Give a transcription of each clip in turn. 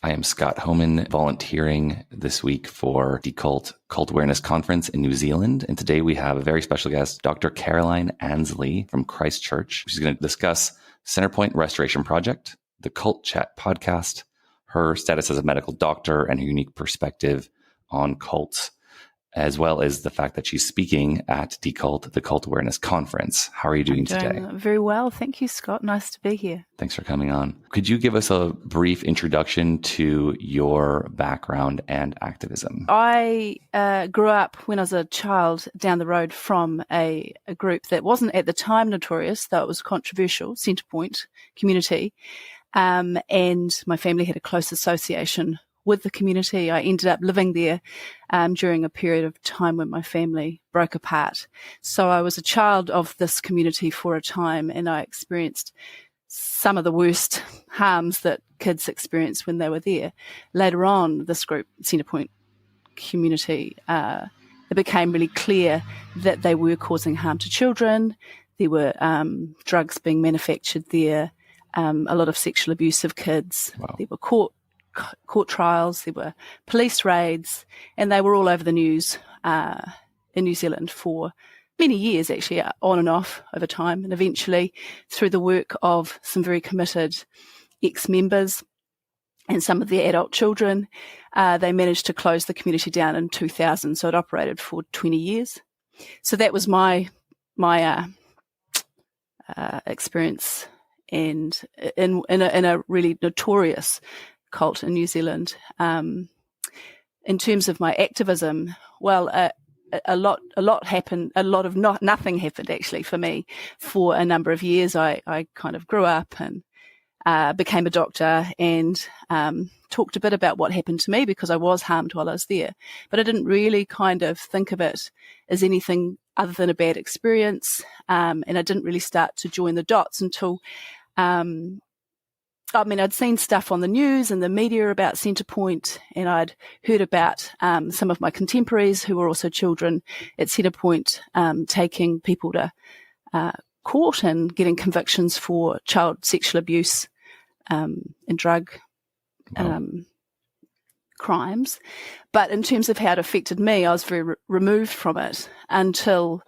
I am Scott Homan, volunteering this week for Decult Cult Awareness Conference in New Zealand. And today we have a very special guest, Dr. Caroline Ansley from Christchurch. She's going to discuss Centrepoint Restoration Project, the Cult Chat podcast, her status as a medical doctor, and her unique perspective on cults, as well as the fact that she's speaking at Decult, the Cult Awareness Conference. How are you doing today? Very well. Thank you, Scott. Nice to be here. Thanks for coming on. Could you give us a brief introduction to your background and activism? I grew up when I was a child down the road from a group that wasn't at the time notorious, though it was controversial, Centrepoint community. And my family had a close association with the community. I ended up living there during a period of time when my family broke apart. So I was a child of this community for a time, and I experienced some of the worst harms that kids experienced when they were there. Later on, this group, Centrepoint community, it became really clear that they were causing harm to children. There were drugs being manufactured there, a lot of sexual abuse of kids. Wow. There were court trials, there were police raids, and they were all over the news in New Zealand for many years, actually, on and off over time. And eventually, through the work of some very committed ex-members and some of their adult children, they managed to close the community down in 2000. So it operated for 20 years. So that was my experience, and in a really notorious cult in New Zealand. In terms of my activism, well, a lot happened. A lot of nothing happened actually for me for a number of years. I kind of grew up and became a doctor and talked a bit about what happened to me because I was harmed while I was there. But I didn't really kind of think of it as anything other than a bad experience. And I didn't really start to join the dots until I'd seen stuff on the news and the media about Centrepoint, and I'd heard about some of my contemporaries who were also children at Centrepoint taking people to court and getting convictions for child sexual abuse and drug crimes. But in terms of how it affected me, I was very removed from it until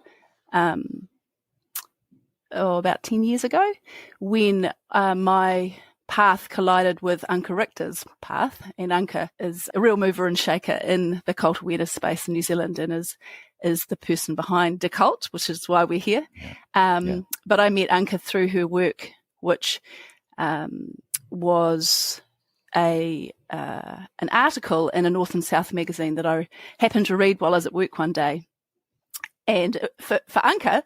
about 10 years ago when my path collided with Anka Richter's path, and Anka is a real mover and shaker in the cult awareness space in New Zealand and is the person behind Decult, which is why we're here. But I met Anka through her work, which was an article in a North and South magazine that I happened to read while I was at work one day. And for Anka,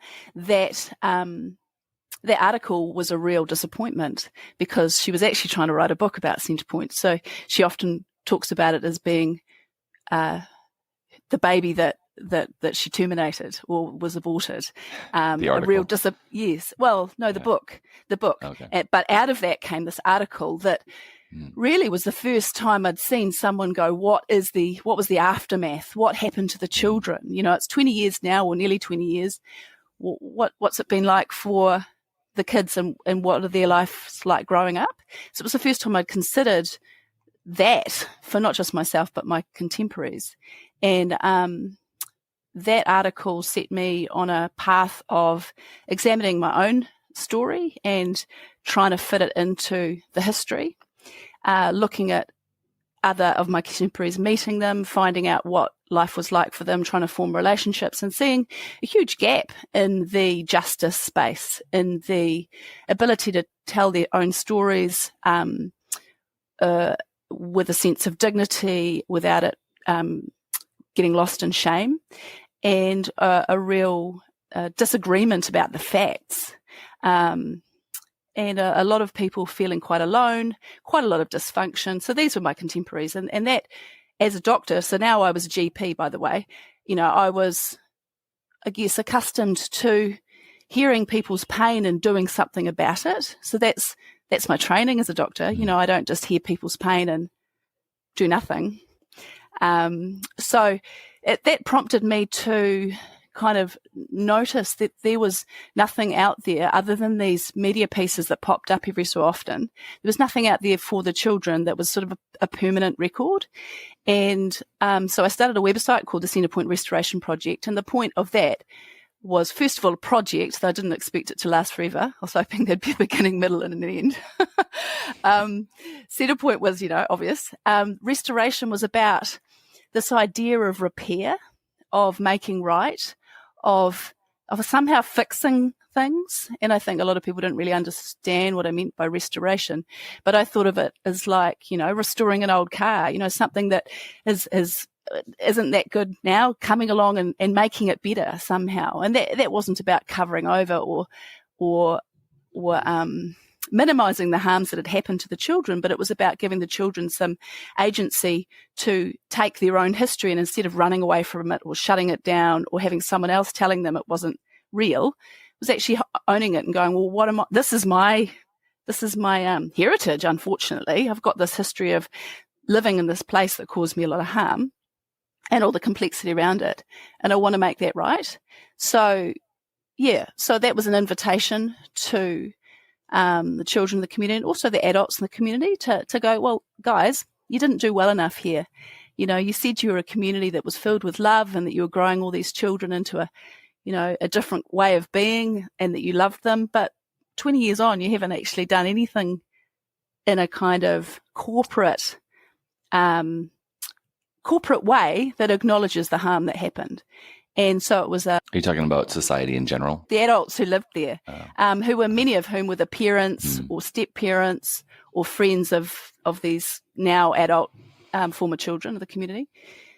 that article was a real disappointment because she was actually trying to write a book about Centrepoint. So she often talks about it as being the baby that she terminated or was aborted. The article. Yes. Well, no, the book. Okay. But out of that came this article that really was the first time I'd seen someone go, what was the aftermath? What happened to the children? You know, it's 20 years now, or nearly 20 years. What's it been like for the kids, and what are their lives like growing up? So it was the first time I'd considered that for not just myself, but my contemporaries. And that article set me on a path of examining my own story and trying to fit it into the history, looking at other of my contemporaries, meeting them, finding out what life was like for them, trying to form relationships, and seeing a huge gap in the justice space, in the ability to tell their own stories with a sense of dignity without it getting lost in shame, and a real disagreement about the facts. And a lot of people feeling quite alone, quite a lot of dysfunction. So these were my contemporaries. And that, as a doctor, so now I was a GP, by the way, I was, I guess, accustomed to hearing people's pain and doing something about it. So that's my training as a doctor. I don't just hear people's pain and do nothing. So that prompted me to kind of noticed that there was nothing out there other than these media pieces that popped up every so often. There was nothing out there for the children that was sort of a permanent record. And so I started a website called the Centrepoint Restoration Project. And the point of that was, first of all, a project that I didn't expect it to last forever. I was hoping there'd be a beginning, middle, and an end. Centrepoint was, obvious. Restoration was about this idea of repair, of making right, of somehow fixing things. And I think a lot of people don't really understand what I meant by restoration. But I thought of it as like, restoring an old car, something that isn't that good now, coming along and making it better somehow. And that wasn't about covering over or minimizing the harms that had happened to the children, but it was about giving the children some agency to take their own history, and instead of running away from it or shutting it down or having someone else telling them it wasn't real, was actually owning it and going, well, this is my heritage. Unfortunately, I've got this history of living in this place that caused me a lot of harm and all the complexity around it, and I want to make that right. So that was an invitation to the children in the community and also the adults in the community to go, well, guys, you didn't do well enough here. You said you were a community that was filled with love and that you were growing all these children into a different way of being and that you loved them. But 20 years on, you haven't actually done anything in a kind of corporate way that acknowledges the harm that happened. And so it was Are you talking about society in general? The adults who lived there, who were many of whom were the parents or step-parents or friends of these now adult former children of the community.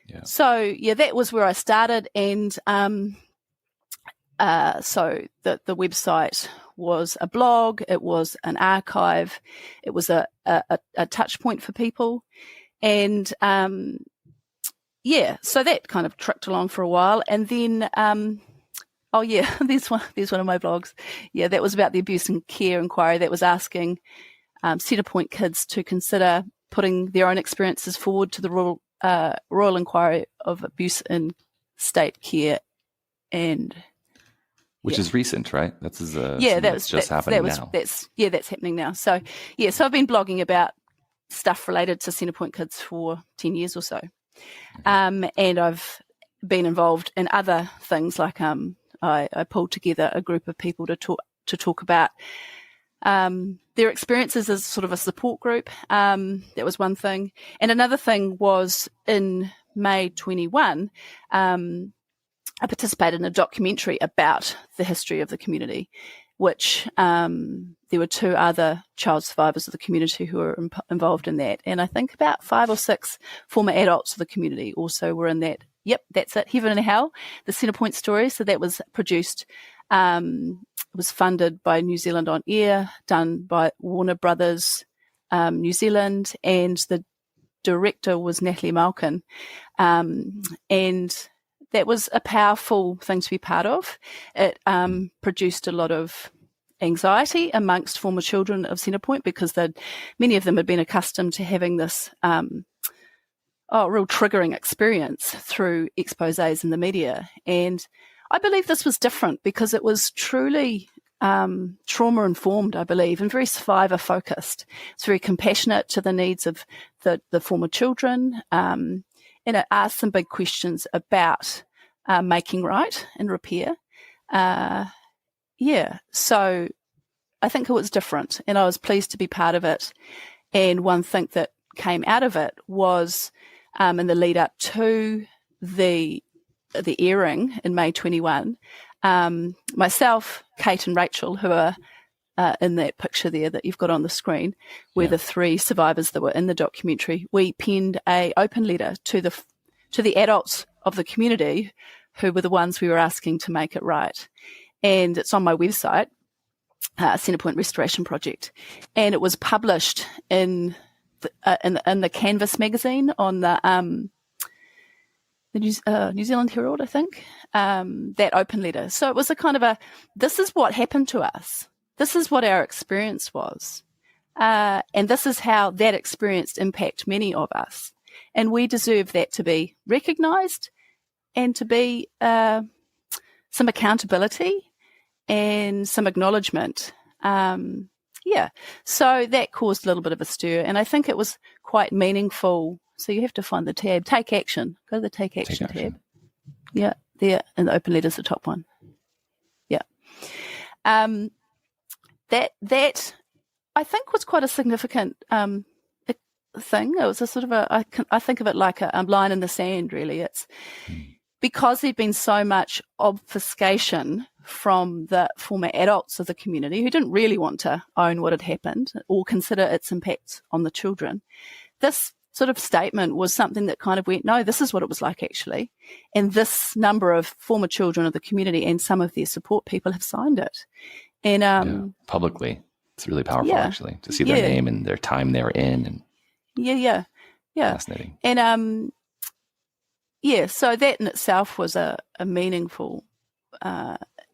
Yeah. So, that was where I started. And so the website was a blog, it was an archive, it was a touch point for people. And so that kind of tricked along for a while. And then, there's one of my blogs. Yeah, that was about the abuse and care inquiry that was asking Centrepoint kids to consider putting their own experiences forward to the Royal Inquiry of Abuse in State Care. And which is recent, right? That's happening now. That's happening now. So I've been blogging about stuff related to Centrepoint kids for 10 years or so. And I've been involved in other things, like I pulled together a group of people to talk about their experiences as sort of a support group. That was one thing. And another thing was in May 21, I participated in a documentary about the history of the community, which there were two other child survivors of the community who were involved in that. And I think about 5 or 6 former adults of the community also were in that. Yep, that's it, Heaven and Hell, the Centrepoint story. So that was produced, was funded by New Zealand On Air, done by Warner Brothers New Zealand, and the director was Natalie Malkin. And that was a powerful thing to be part of. It produced a lot of anxiety amongst former children of Centrepoint because many of them had been accustomed to having this real triggering experience through exposés in the media. And I believe this was different because it was truly trauma-informed, I believe, and very survivor-focused. It's very compassionate to the needs of the former children, and it asked some big questions about making right and repair. So I think it was different, and I was pleased to be part of it. And one thing that came out of it was in the lead up to the airing in May 21, myself, Kate and Rachel, who are in that picture there that you've got on the screen, were the 3 survivors that were in the documentary. We penned an open letter to the adults of the community who were the ones we were asking to make it right. And it's on my website, Centrepoint Restoration Project. And it was published in the Canvas magazine on the New Zealand Herald, I think, that open letter. So it was a kind of this is what happened to us. This is what our experience was. And this is how that experience impacted many of us. And we deserve that to be recognised and to be some accountability and some acknowledgement. So that caused a little bit of a stir, and I think it was quite meaningful. So you have to find the tab, Take Action. Go to the Take Action tab. Yeah, there, and the open letter's the top one. Yeah. That I think was quite a significant thing. It was a sort of I think of it like a line in the sand, really. It's because there'd been so much obfuscation from the former adults of the community who didn't really want to own what had happened or consider its impact on the children. This sort of statement was something that kind of went, no, this is what it was like actually. And this number of former children of the community and some of their support people have signed it. And publicly, it's really powerful actually to see their name and their time they were in. And fascinating. And so that in itself was a meaningful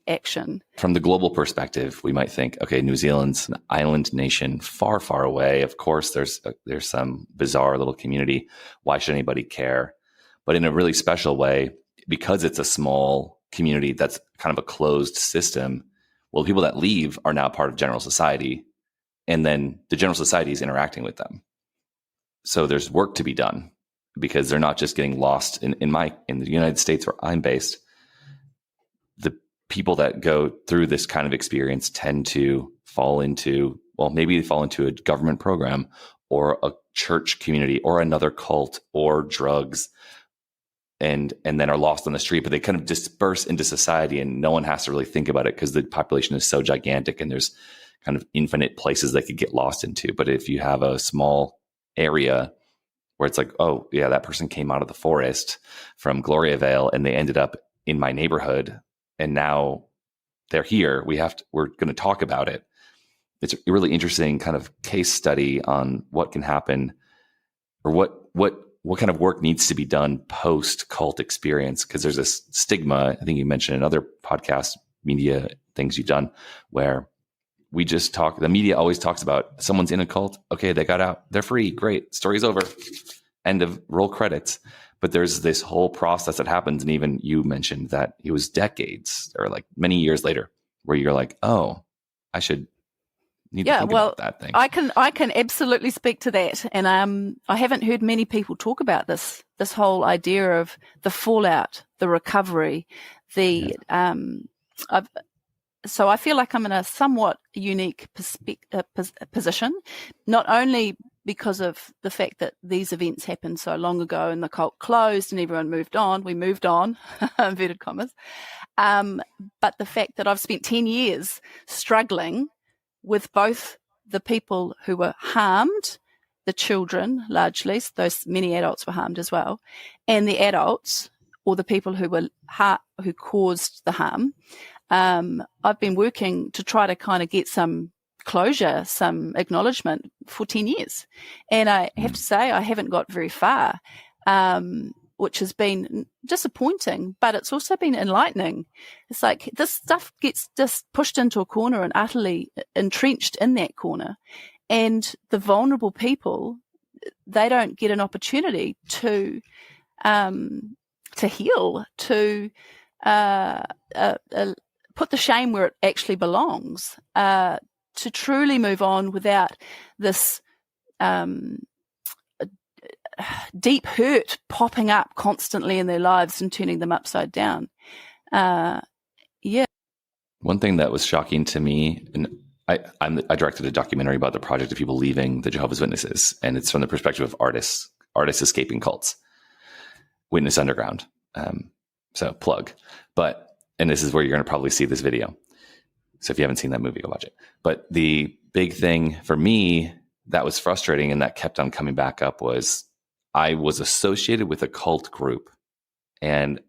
action. From the global perspective, we might think, okay, New Zealand's an island nation far, far away. Of course, there's some bizarre little community. Why should anybody care? But in a really special way, because it's a small community that's kind of a closed system, well, the people that leave are now part of general society, and then the general society is interacting with them. So there's work to be done because they're not just getting lost in the United States where I'm based. The people that go through this kind of experience tend to fall into a government program or a church community or another cult or drugs and then are lost on the street, but they kind of disperse into society and no one has to really think about it because the population is so gigantic and there's kind of infinite places they could get lost into. But if you have a small area where it's like, oh yeah, that person came out of the forest from Gloriavale and they ended up in my neighborhood and now they're here. We're going to talk about it. It's a really interesting kind of case study on what can happen or what kind of work needs to be done post cult experience. Cause there's this stigma. I think you mentioned in other podcast media things you've done where we just talk, the media always talks about someone's in a cult. Okay. They got out. They're free. Great. Story's over. End of roll credits. But there's this whole process that happens. And even you mentioned that it was decades or like many years later where you're like, oh, I should need to think about that thing. I can absolutely speak to that. And I haven't heard many people talk about this whole idea of the fallout, the recovery, so I feel like I'm in a somewhat unique position, not only because of the fact that these events happened so long ago and the cult closed and everyone moved on. We moved on, inverted commas. But the fact that I've spent 10 years struggling with both the people who were harmed, the children largely, those many adults were harmed as well, and the adults or the people who caused the harm. I've been working to try to kind of get some closure, some acknowledgement for 10 years. And I have to say I haven't got very far, which has been disappointing, but it's also been enlightening. It's like this stuff gets just pushed into a corner and utterly entrenched in that corner. And the vulnerable people, they don't get an opportunity to heal, to put the shame where it actually belongs, to truly move on without this deep hurt popping up constantly in their lives and turning them upside down. One thing that was shocking to me, and I directed a documentary about the project of people leaving the Jehovah's Witnesses, and it's from the perspective of artists escaping cults, Witness Underground. So plug, and this is where you're going to probably see this video. So if you haven't seen that movie, go watch it. But the big thing for me that was frustrating and that kept on coming back up was I was associated with a cult group, and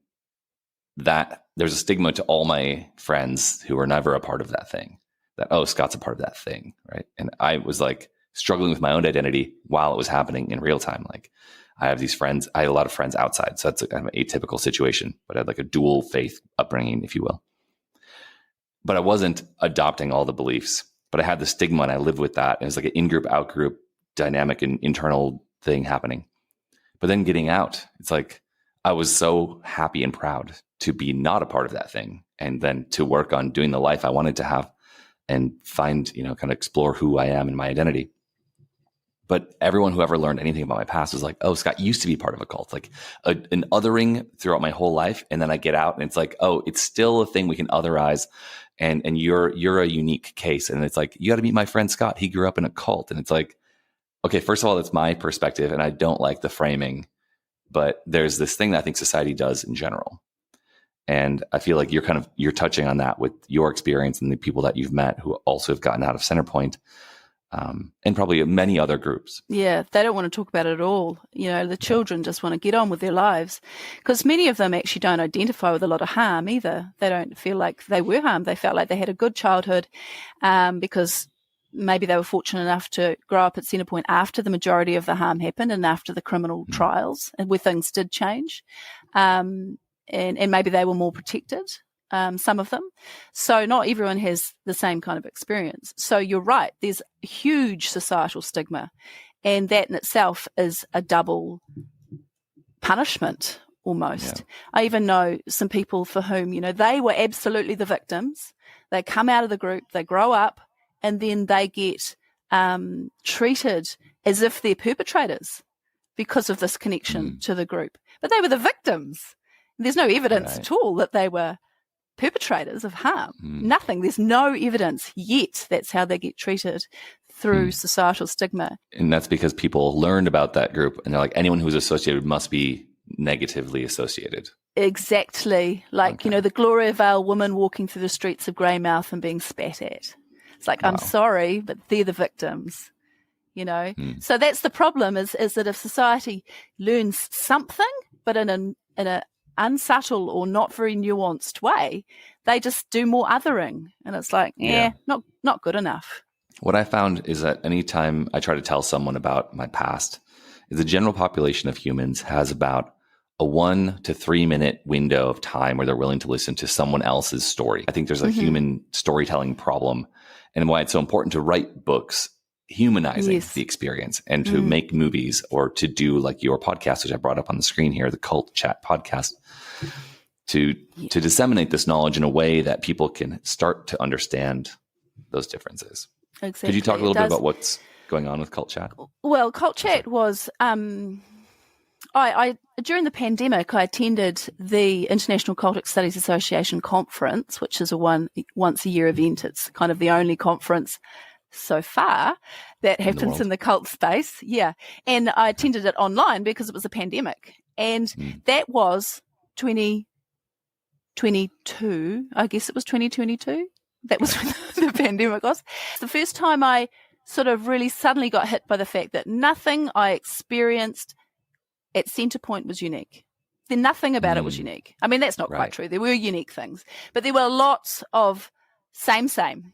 that there's a stigma to all my friends who were never a part of that thing, that, oh, Scott's a part of that thing, right? And I was like struggling with my own identity while it was happening in real time. Like I have these friends, I had a lot of friends outside, so that's a kind of an atypical situation, but I had like a dual faith upbringing, if you will. But I wasn't adopting all the beliefs, but I had the stigma and I lived with that. And it's like an in-group, out-group dynamic and internal thing happening. But then getting out, it's like I was so happy and proud to be not a part of that thing, and then to work on doing the life I wanted to have and find, kind of explore who I am and my identity. But everyone who ever learned anything about my past was like, oh, Scott used to be part of a cult, like an othering throughout my whole life. And then I get out and it's like, oh, it's still a thing we can otherize. And you're a unique case. And it's like, you got to meet my friend Scott. He grew up in a cult. And it's like, okay, first of all, that's my perspective. And I don't like the framing, but there's this thing that I think society does in general. And I feel like you're touching on that with your experience and the people that you've met who also have gotten out of Centrepoint. And probably many other groups. Yeah, they don't want to talk about it at all. The children just want to get on with their lives, because many of them actually don't identify with a lot of harm either. They don't feel like they were harmed. They felt like they had a good childhood because maybe they were fortunate enough to grow up at Centrepoint after the majority of the harm happened and after the criminal trials, and where things did change. And maybe they were more protected. Some of them. So not everyone has the same kind of experience. So you're right, there's a huge societal stigma, and that in itself is a double punishment almost. Yeah. I even know some people for whom, they were absolutely the victims. They come out of the group, they grow up, and then they get treated as if they're perpetrators because of this connection to the group. But they were the victims. There's no evidence at all that they were perpetrators of harm. Nothing. There's no evidence yet that's how they get treated through societal stigma. And that's because people learned about that group and they're like, anyone who's associated must be negatively associated. Exactly. Like, the Gloria Vale woman walking through the streets of Greymouth and being spat at. It's like, wow. I'm sorry, but they're the victims, So that's the problem is that if society learns something, but in a unsubtle or not very nuanced way, they just do more othering, and it's like, not good enough. What I found is that anytime I try to tell someone about my past, the general population of humans has about a 1 to 3 minute window of time where they're willing to listen to someone else's story. I think there's a human storytelling problem, and why it's so important to write books humanizing the experience, and to make movies, or to do like your podcast, which I brought up on the screen here, the Cult Chat podcast, to disseminate this knowledge in a way that people can start to understand those differences. Exactly. Could you talk a little bit about what's going on with Cult Chat? Well, Cult Chat was I during the pandemic, I attended the International Cultic Studies Association conference, which is a once a year event. It's kind of the only conference so far that happens in the cult space. Yeah. And I attended it online because it was a pandemic. And that was 2022. I guess it was 2022. That was when the pandemic was. It's the first time I sort of really suddenly got hit by the fact that nothing I experienced at Centrepoint was unique. Then nothing about it was unique. I mean, that's not quite true. There were unique things, but there were lots of same.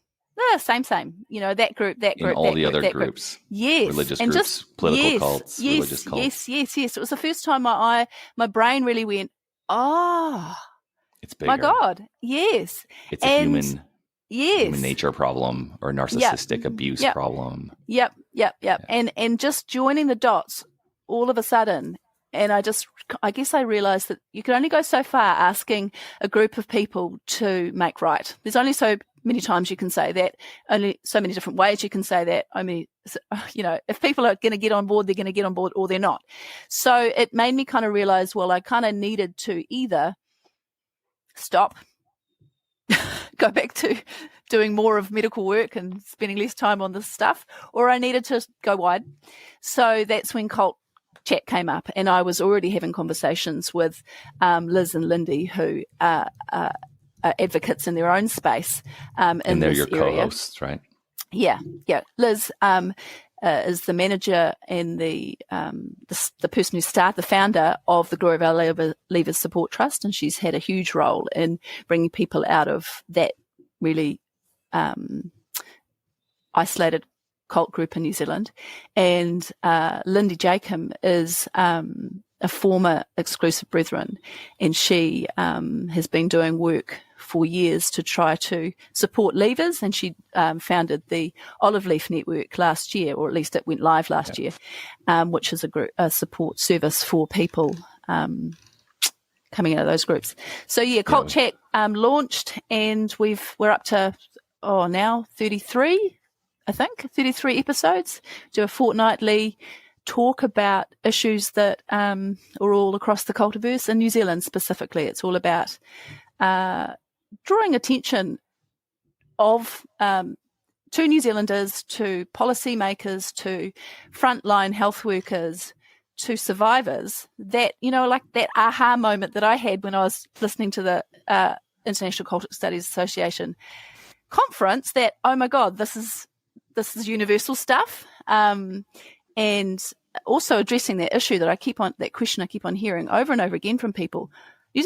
Yeah, same. That group, and all the other groups. Yes. Religious groups, just, political cults, religious cults. Yes. It was the first time my brain really went, it's bigger. My God, yes. It's a human nature problem, or narcissistic abuse problem. Yep. And just joining the dots all of a sudden, and I guess I realized that you can only go so far asking a group of people to make right. There's only so many times you can say that, only so many different ways you can say that. I mean, if people are going to get on board, they're going to get on board, or they're not. So it made me kind of realize, well, I kind of needed to either stop, go back to doing more of medical work and spending less time on this stuff, or I needed to go wide. So that's when Cult Chat came up, and I was already having conversations with Liz and Lindy, who are advocates in their own space. And they're your co-hosts, right? Yeah. Liz is the manager and the person who the founder of the Gloria Vale Leavers Support Trust, and she's had a huge role in bringing people out of that really isolated cult group in New Zealand. And Lindy Jacob is a former exclusive brethren, and she has been doing work for years to try to support leavers, and she founded the Olive Leaf Network last year, or at least it went live last year, which is a support service for people coming out of those groups. So Cult Chat launched, and we're up to now 33, I think, 33 episodes. Do a fortnightly talk about issues that are all across the cultiverse in New Zealand specifically. It's all about drawing attention of to New Zealanders, to policymakers, to frontline health workers, to survivors, that, like that aha moment that I had when I was listening to the International Cultic Studies Association conference, that, oh my God, this is universal stuff. And also addressing that issue that question I keep on hearing over and over again from people. New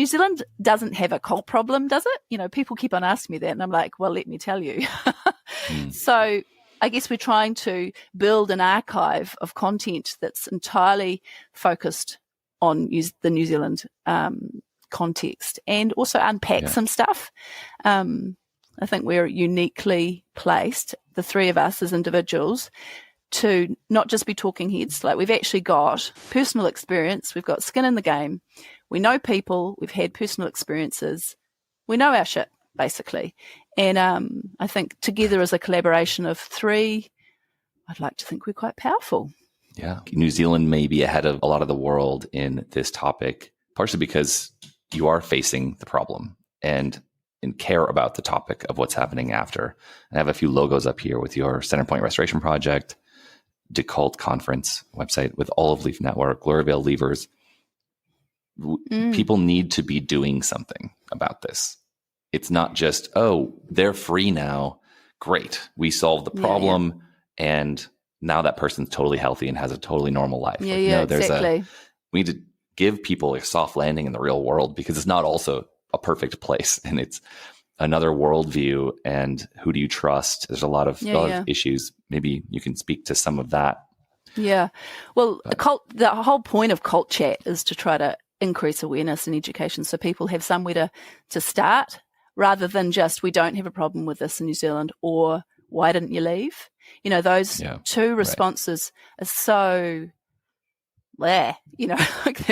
Zealand doesn't have a cult problem, does it? People keep on asking me that, and I'm like, well, let me tell you. So I guess we're trying to build an archive of content that's entirely focused on the New Zealand context, and also unpack some stuff. I think we're uniquely placed, the three of us as individuals, to not just be talking heads. Like, we've actually got personal experience, we've got skin in the game, we know people, we've had personal experiences, we know our shit, basically. And I think together as a collaboration of three, I'd like to think we're quite powerful. Yeah. New Zealand may be ahead of a lot of the world in this topic, partially because you are facing the problem and care about the topic of what's happening after. I have a few logos up here with your Centrepoint Restoration Project, Decult Conference website with Olive Leaf Network, Gloryvale Leavers. People need to be doing something about this. It's not just, they're free now. Great. We solved the problem. And now that person's totally healthy and has a totally normal life. Exactly. We need to give people a soft landing in the real world, because it's not also a perfect place, and it's another worldview. And who do you trust? There's a lot of issues. Maybe you can speak to some of that. Yeah. Well, the whole point of Cult Chat is to try to increase awareness and education, so people have somewhere to start, rather than just, we don't have a problem with this in New Zealand, or why didn't you leave? Those two responses are so, they're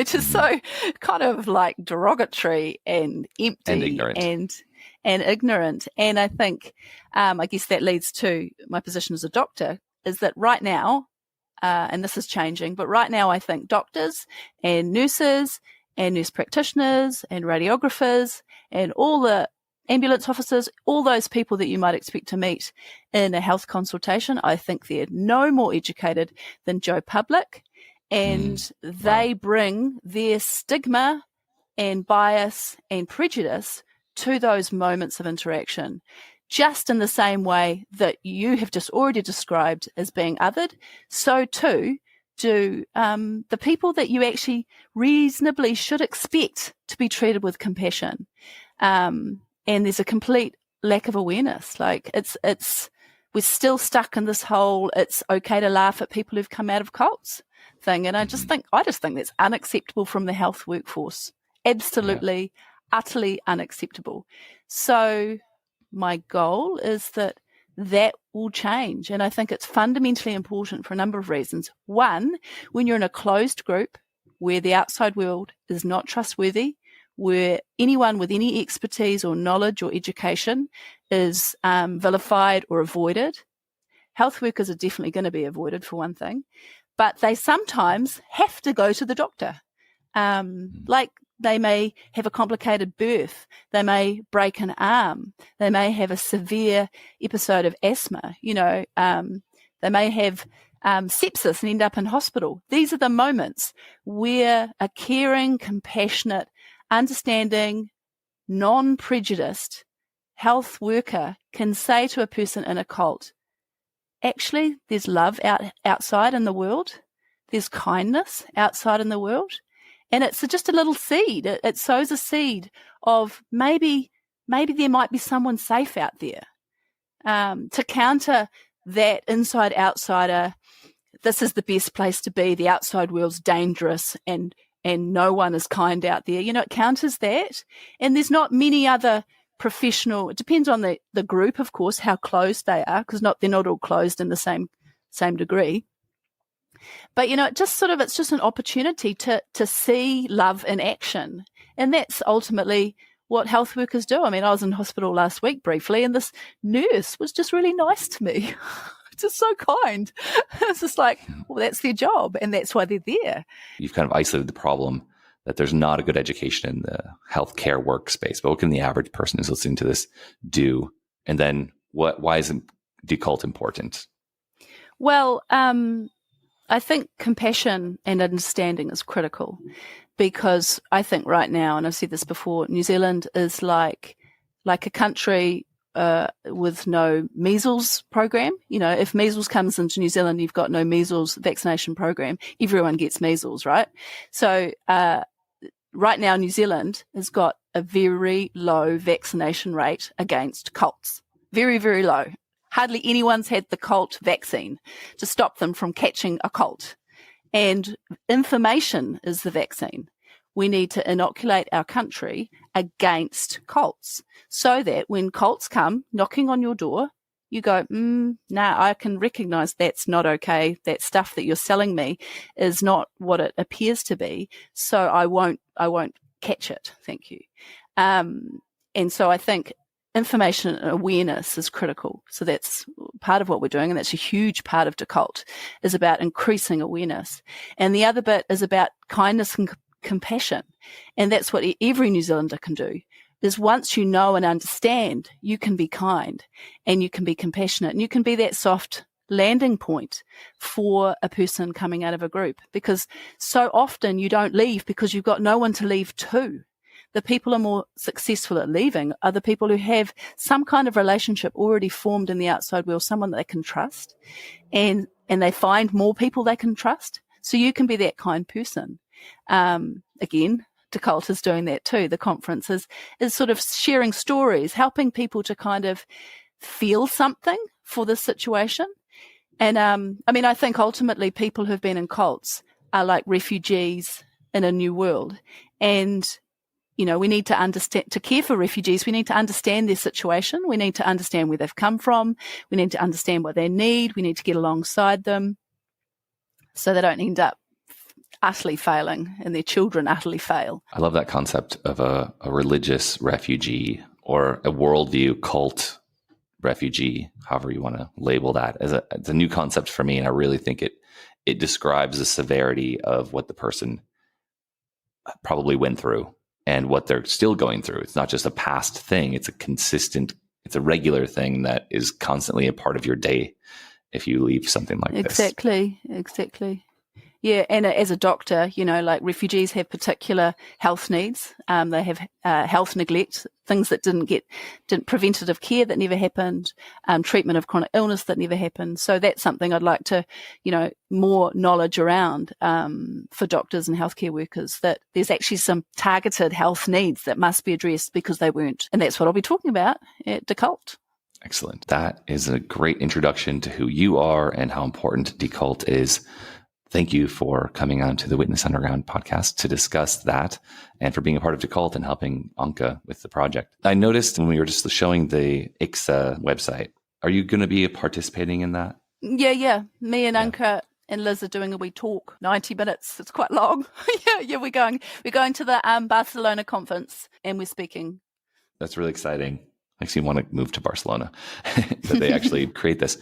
just so kind of like derogatory and empty and ignorant. And ignorant. And I think, I guess that leads to my position as a doctor, is that right now, and this is changing, but right now I think doctors and nurses and nurse practitioners and radiographers and all the ambulance officers, all those people that you might expect to meet in a health consultation, I think they're no more educated than Joe Public, and they bring their stigma and bias and prejudice to those moments of interaction, just in the same way that you have just already described as being othered. So too do the people that you actually reasonably should expect to be treated with compassion. And there's a complete lack of awareness. Like, we're still stuck in this whole, it's okay to laugh at people who've come out of cults thing. And I just think that's unacceptable from the health workforce. Absolutely, utterly unacceptable. So my goal is that will change. And I think it's fundamentally important for a number of reasons. One, when you're in a closed group where the outside world is not trustworthy, where anyone with any expertise or knowledge or education is vilified or avoided. Health workers are definitely going to be avoided, for one thing, but they sometimes have to go to the doctor. Like, they may have a complicated birth, they may break an arm, they may have a severe episode of asthma, they may have sepsis and end up in hospital. These are the moments where a caring, compassionate, understanding, non-prejudiced health worker can say to a person in a cult, actually, there's love outside in the world. There's kindness outside in the world. And it's just a little seed. It sows a seed of maybe there might be someone safe out there. To counter that inside-outsider, this is the best place to be, the outside world's dangerous, and no one is kind out there. It counters that. And there's not many other professional, it depends on the group, of course, how closed they are, because they're not all closed in the same degree. But, it's just an opportunity to see love in action. And that's ultimately what health workers do. I mean, I was in hospital last week briefly, and this nurse was just really nice to me. Just so kind. It's just like, well, that's their job, and that's why they're there. You've kind of isolated the problem that there's not a good education in the healthcare workspace. But what can the average person who's listening to this do? And then why is Decult important? Well, I think compassion and understanding is critical, because I think right now, and I've said this before, New Zealand is like a country with no measles program. If measles comes into New Zealand, you've got no measles vaccination program. Everyone gets measles, right? So right now, New Zealand has got a very low vaccination rate against cults. Very, very low. Hardly anyone's had the cult vaccine to stop them from catching a cult. And information is the vaccine. We need to inoculate our country against cults, so that when cults come knocking on your door, you go, I can recognize that's not okay. That stuff that you're selling me is not what it appears to be. So I won't catch it. Thank you. And so I think information and awareness is critical. So that's part of what we're doing, and that's a huge part of Decult, is about increasing awareness. And the other bit is about kindness and compassion. And that's what every New Zealander can do, is once you know and understand, you can be kind and you can be compassionate, and you can be that soft landing point for a person coming out of a group. Because so often you don't leave because you've got no one to leave to. The people are more successful at leaving are the people who have some kind of relationship already formed in the outside world, someone that they can trust, and they find more people they can trust. So you can be that kind person. Again, Decult is doing that too. The conference is sort of sharing stories, helping people to kind of feel something for this situation. And I think ultimately people who've been in cults are like refugees in a new world. And we need to understand, to care for refugees, we need to understand their situation. We need to understand where they've come from. We need to understand what they need. We need to get alongside them so they don't end up utterly failing and their children utterly fail. I love that concept of a religious refugee, or a worldview cult refugee, however you want to label that. It's a new concept for me, and I really think it describes the severity of what the person probably went through and what they're still going through. It's not just a past thing. It's a regular thing that is constantly a part of your day if you leave something like this. Exactly. Yeah, and as a doctor, like refugees have particular health needs. They have health neglect, things that didn't preventative care that never happened, treatment of chronic illness that never happened. So that's something I'd like to, more knowledge around for doctors and healthcare workers, that there's actually some targeted health needs that must be addressed because they weren't. And that's what I'll be talking about at Decult. Excellent. That is a great introduction to who you are and how important Decult is. Thank you for coming on to the Witness Underground podcast to discuss that, and for being a part of Decult and helping Anka with the project. I noticed when we were just showing the ICSA website, are you going to be participating in that? Yeah. Me and Anka and Liz are doing a wee talk, 90 minutes. It's quite long. Yeah, we're going to the Barcelona conference, and we're speaking. That's really exciting. Makes me want to move to Barcelona that they actually create this.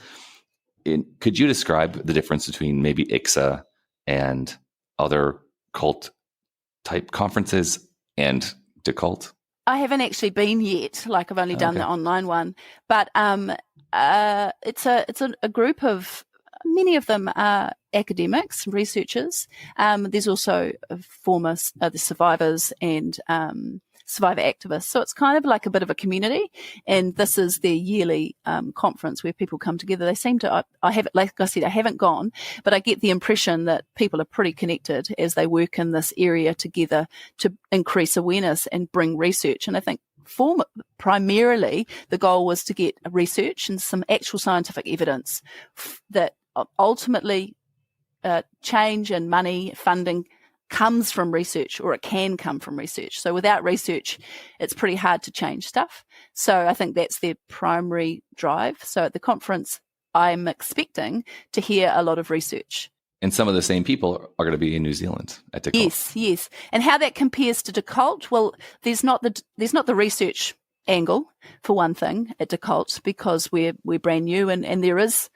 Could you describe the difference between maybe ICSA and other cult type conferences and Decult? I haven't actually been yet. Like, I've only done the online one, but it's a group of, many of them are academics, researchers. There's also former the survivors and survivor activists. So it's kind of like a bit of a community, and this is their yearly conference where people come together. They seem to, like I said, I haven't gone, but I get the impression that people are pretty connected as they work in this area together to increase awareness and bring research. And I think primarily the goal was to get research and some actual scientific evidence that ultimately change and money funding comes from research, or it can come from research. So without research, it's pretty hard to change stuff. So I think that's their primary drive. So at the conference, I'm expecting to hear a lot of research. And some of the same people are going to be in New Zealand at Decult. Yes. And how that compares to Decult, well, there's not the research angle, for one thing, at Decult, because we're brand new, and there is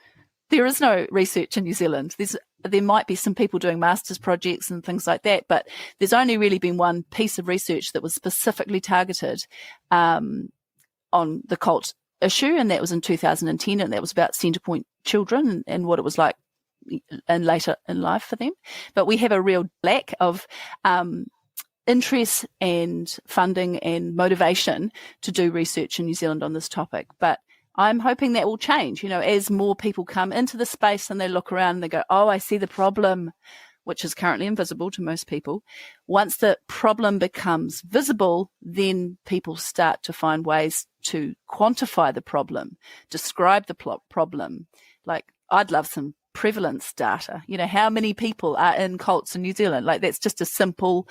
no research in New Zealand. There might be some people doing master's projects and things like that, but there's only really been one piece of research that was specifically targeted on the cult issue, and that was in 2010, and that was about Centrepoint children and what it was like and later in life for them. But we have a real lack of interest and funding and motivation to do research in New Zealand on this topic. But I'm hoping that will change, as more people come into the space and they look around and they go, oh, I see the problem, which is currently invisible to most people. Once the problem becomes visible, then people start to find ways to quantify the problem, describe the problem. Like, I'd love some prevalence data. How many people are in cults in New Zealand? Like, that's just a simple,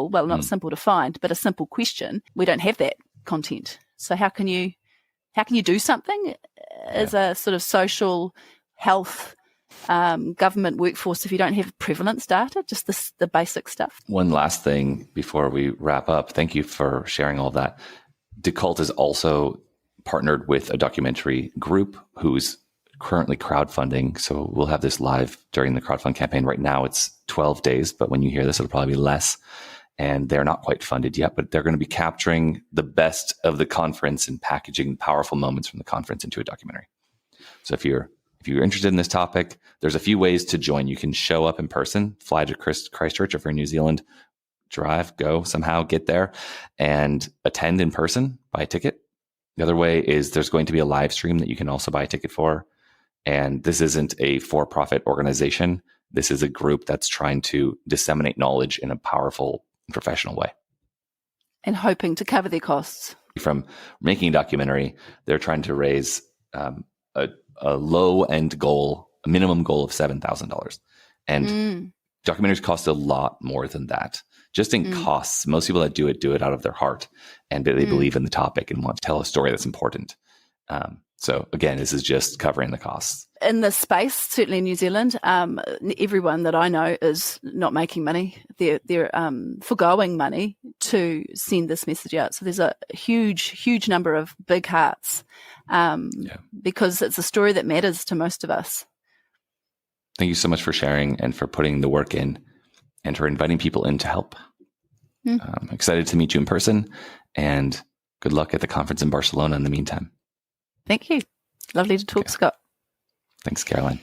well, not simple to find, but a simple question. We don't have that content. So how can you do something as a sort of social health government workforce if you don't have prevalence data, just the basic stuff? One last thing before we wrap up. Thank you for sharing all that. Decult is also partnered with a documentary group who's currently crowdfunding. So we'll have this live during the crowdfund campaign. Right now it's 12 days, but when you hear this, it'll probably be less. And they're not quite funded yet, but they're going to be capturing the best of the conference and packaging powerful moments from the conference into a documentary. So if you're interested in this topic, there's a few ways to join. You can show up in person, fly to Christchurch if you're in New Zealand, drive, go somehow, get there and attend in person, buy a ticket. The other way is there's going to be a live stream that you can also buy a ticket for. And this isn't a for-profit organization. This is a group that's trying to disseminate knowledge in a powerful and professional way. And hoping to cover their costs. From making a documentary, they're trying to raise a low-end goal, a minimum goal of $7,000. And documentaries cost a lot more than that. Just in costs, most people that do it out of their heart and they believe in the topic and want to tell a story that's important. So again, this is just covering the costs. In this space, certainly in New Zealand, everyone that I know is not making money. They're forgoing money to send this message out. So there's a huge number of big hearts because it's a story that matters to most of us. Thank you so much for sharing and for putting the work in and for inviting people in to help. I'm excited to meet you in person, and good luck at the conference in Barcelona in the meantime. Thank you. Lovely to talk, Scott. Thanks, Caroline.